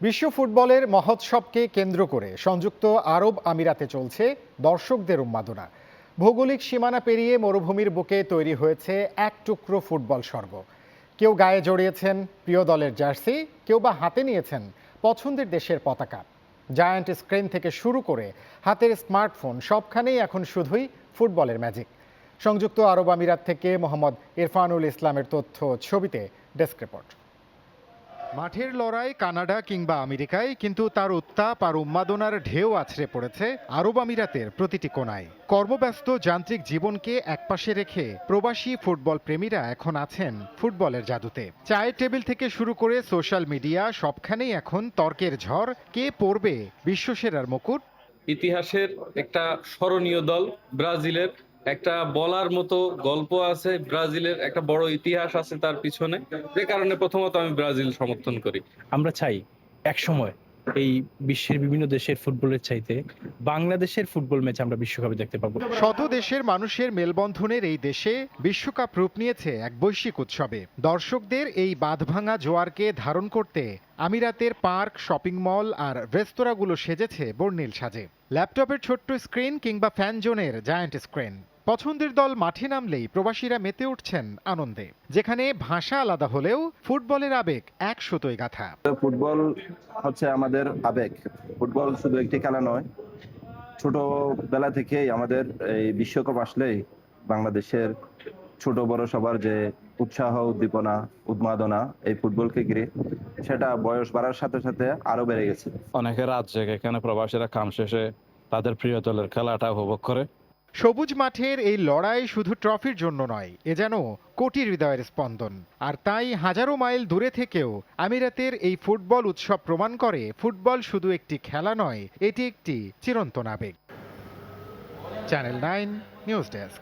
বিশ্ব ফুটবলের মহোৎসবকে কেন্দ্র করে সংযুক্ত আরব আমিরাতে চলছে দর্শকদের উন্মাদনা। ভৌগোলিক সীমানা পেরিয়ে মরুভূমির বুকে তৈরি হয়েছে এক টুকরো ফুটবল স্বর্গ। কেউ গায়ে জড়িয়েছেন প্রিয় দলের জার্সি, কেউ বা হাতে নিয়েছেন পছন্দের দেশের পতাকা। জায়ান্ট স্ক্রিন থেকে শুরু করে হাতের স্মার্টফোন, সবখানেই এখন শুধুই ফুটবলের ম্যাজিক। সংযুক্ত আরব আমিরাত থেকে মোহাম্মদ ইরফানুল ইসলামের তথ্য, ছবিতে ডেস্ক রিপোর্ট। মাঠের লড়াই কানাডা কিংবা আমেরিকায়, কিন্তু তার উত্তাপ আর উন্মাদনার ঢেউ আছড়ে পড়েছে আরব আমিরাতের প্রতিটি কোণায়। কর্মব্যস্ত যান্ত্রিক জীবনকে একপাশে রেখে প্রবাসী ফুটবল প্রেমীরা এখন আছেন ফুটবলের জাদুতে। চায়ের টেবিল থেকে শুরু করে সোশ্যাল মিডিয়া, সবখানেই এখন তর্কের ঝড়। কে পড়বে বিশ্বসেরার মুকুট? ইতিহাসের একটা স্মরণীয় দল ব্রাজিলের, একটা বলার মতো গল্প আছে, ব্রাজিলের একটা বড় ইতিহাস আছে তার পিছনে, যে কারণে প্রথমত আমি ব্রাজিল সমর্থন করি। আমরা চাই একসময় এই বিশ্বের বিভিন্ন দেশের ফুটবলের চাইতে বাংলাদেশের ফুটবল ম্যাচ আমরা বিশ্বকাপে দেখতে পাবো। শত দেশের মানুষের মেলবন্ধনের এই দেশে বিশ্বকাপ রূপ নিয়েছে এক বৈশ্বিক উৎসবে। দর্শকদের এই বাঁধভাঙা জোয়ারকে ধারণ করতে আমিরাতের পার্ক, শপিং মল আর রেস্তোরাঁগুলো সেজেছে বর্ণিল সাজে। ল্যাপটপের ছোট্ট স্ক্রিন কিংবা ফ্যান জোনের জায়ান্ট স্ক্রিন। পছন্দের দল মাঠে নামলেই প্রবাসীরা মেতে উঠছেন আনন্দে। যেখানে ভাষা আলাদা হলেও ফুটবলের আবেগ এক সুতোয় গাঁথা। ফুটবল হচ্ছে আমাদের আবেগ। ফুটবল শুধু একটি খেলা নয়, ছোটবেলা থেকেই আমাদের এই বিশ্বকাপ আসলেই বাংলাদেশের ছোট বড় সবার যে উৎসাহ, উদ্দীপনা, উন্মাদনা এই ফুটবলকে ঘিরে, সেটা বয়স বাড়ার সাথে সাথে আরো বেড়ে গেছে। অনেকে রাত জেগে এখানে প্রবাসীরা কাম শেষে তাদের প্রিয় দলের খেলাটা উপভোগ করে। সবুজ মাঠের এই লড়াই শুধু ট্রফির জন্য নয়, এ যেন কোটি হৃদয়ের স্পন্দন। আর তাই হাজারো মাইল দূরে থেকেও আমিরাতের এই ফুটবল উৎসব প্রমাণ করে, ফুটবল শুধু একটি খেলা নয়, এটি একটি চিরন্তন আবেগ। Channel 9 news desk.